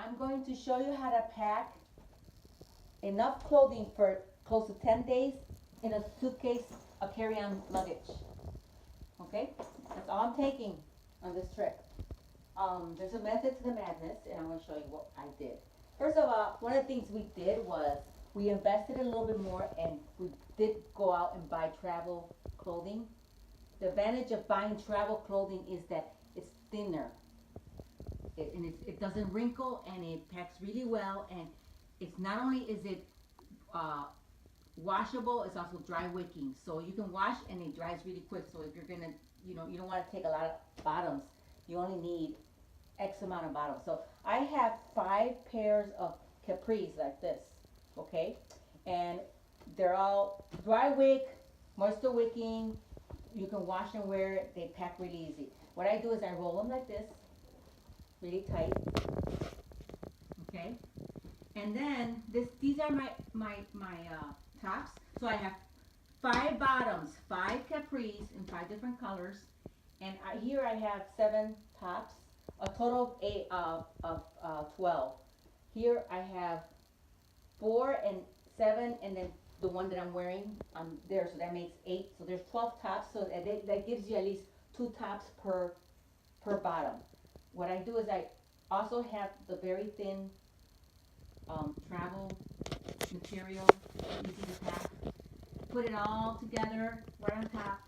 I'm going to show you how to pack enough clothing for close to 10 days in a suitcase, a carry-on luggage. Okay? That's all I'm taking on this trip. There's a method to the madness, and I'm going to show you what I did. First of all, one of the things we did was we invested a little bit more, and we did go out and buy travel clothing. The advantage of buying travel clothing is that it's thinner, it doesn't wrinkle, and it packs really well. And it's not only is it uh, washable, it's also dry wicking. So you can wash and it dries really quick. So if you're gonna, you don't want to take a lot of bottoms. You only need X amount of bottoms. So I have 5 pairs of capris like this, okay? And they're all dry wick, moisture wicking. You can wash and wear it. They pack really easy. What I do is I roll them like this, really tight, okay? And then these are my tops. So I have 5 bottoms, 5 capris in 5 different colors, and here I have 7 tops, a total of 12. Here I have 4 and 7, and then the one that I'm wearing there, so that makes 8. So there's 12 tops. So that gives you at least 2 tops per bottom. What I do is I also have the very thin travel material, easy to pack. Put it all together right on top,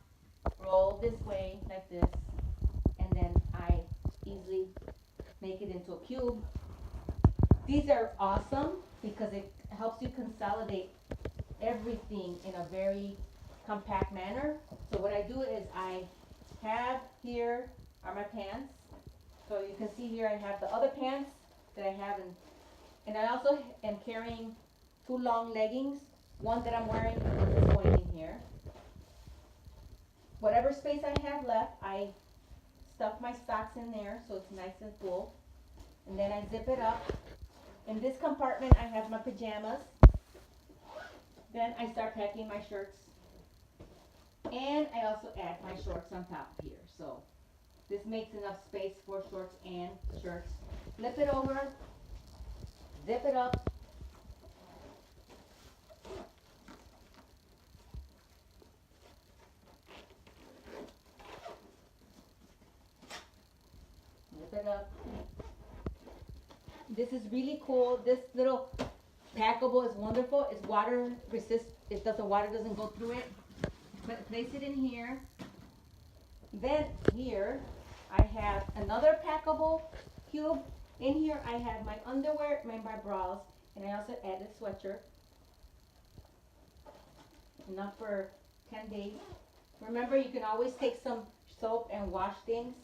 roll this way like this, and then I easily make it into a cube. These are awesome because it helps you consolidate everything in a very compact manner. So what I do is I have here are my pants. So you can see here I have the other pants that I have, and I also am carrying 2 long leggings, one that I'm wearing and one that's going in here. Whatever space I have left, I stuff my socks in there so it's nice and full. And then I zip it up. In this compartment, I have my pajamas. Then I start packing my shirts. And I also add my shorts on top here. So this makes enough space for shorts and shirts. Flip it over, zip it up. Zip it up. This is really cool. This little packable is wonderful. It's water resist. Water doesn't go through it. Place it in here. Then here I have another packable cube. In here I have my underwear, my bras, and I also added sweatshirt. Enough for 10 days. Remember, you can always take some soap and wash things.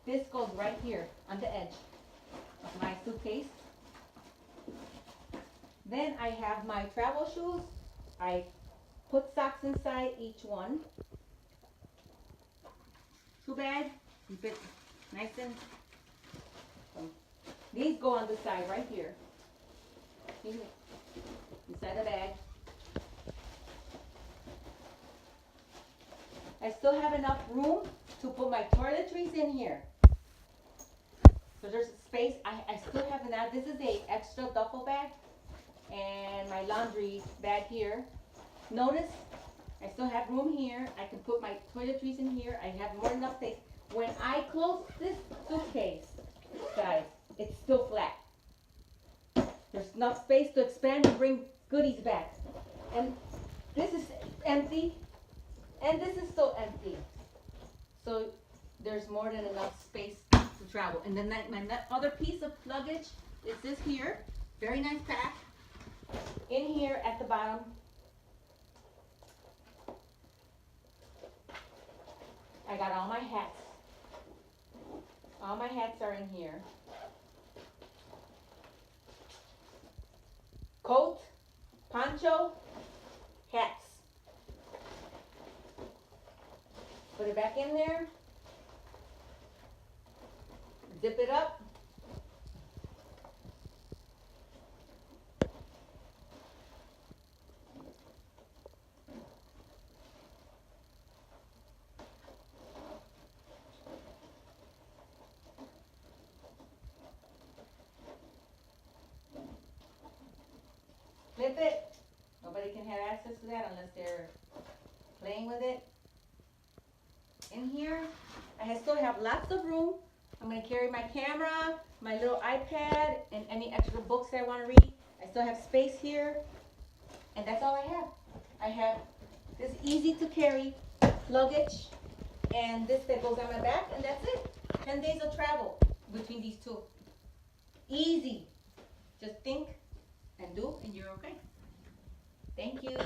This goes right here on the edge of my suitcase. Then I have my travel shoes. I put socks inside each one. Shoe bag, keep it nice and. These go on the side right here. Inside the bag. I still have enough room to put my toiletries in here. So there's space. I still have enough. This is a extra duffel bag and my laundry bag here. Notice I still have room here. I can put my toiletries in here. I have more than enough space. When I close this suitcase, guys, it's still flat. There's enough space to expand and bring goodies back. And this is empty. And this is still empty. So there's more than enough space to travel. And then my other piece of luggage is this here. Very nice pack. In here at the bottom, I got all my hats. All my hats are in here. Coat, poncho, hats. Put it back in there. Zip it up. access to that unless they're playing with it. In here, I still have lots of room. I'm going to carry my camera, my little iPad, and any extra books that I want to read. I still have space here. And that's all I have. I have this easy to carry luggage and this that goes on my back, and that's it. 10 days of travel between these two. Easy. Just think and do, and you're okay. Thank you.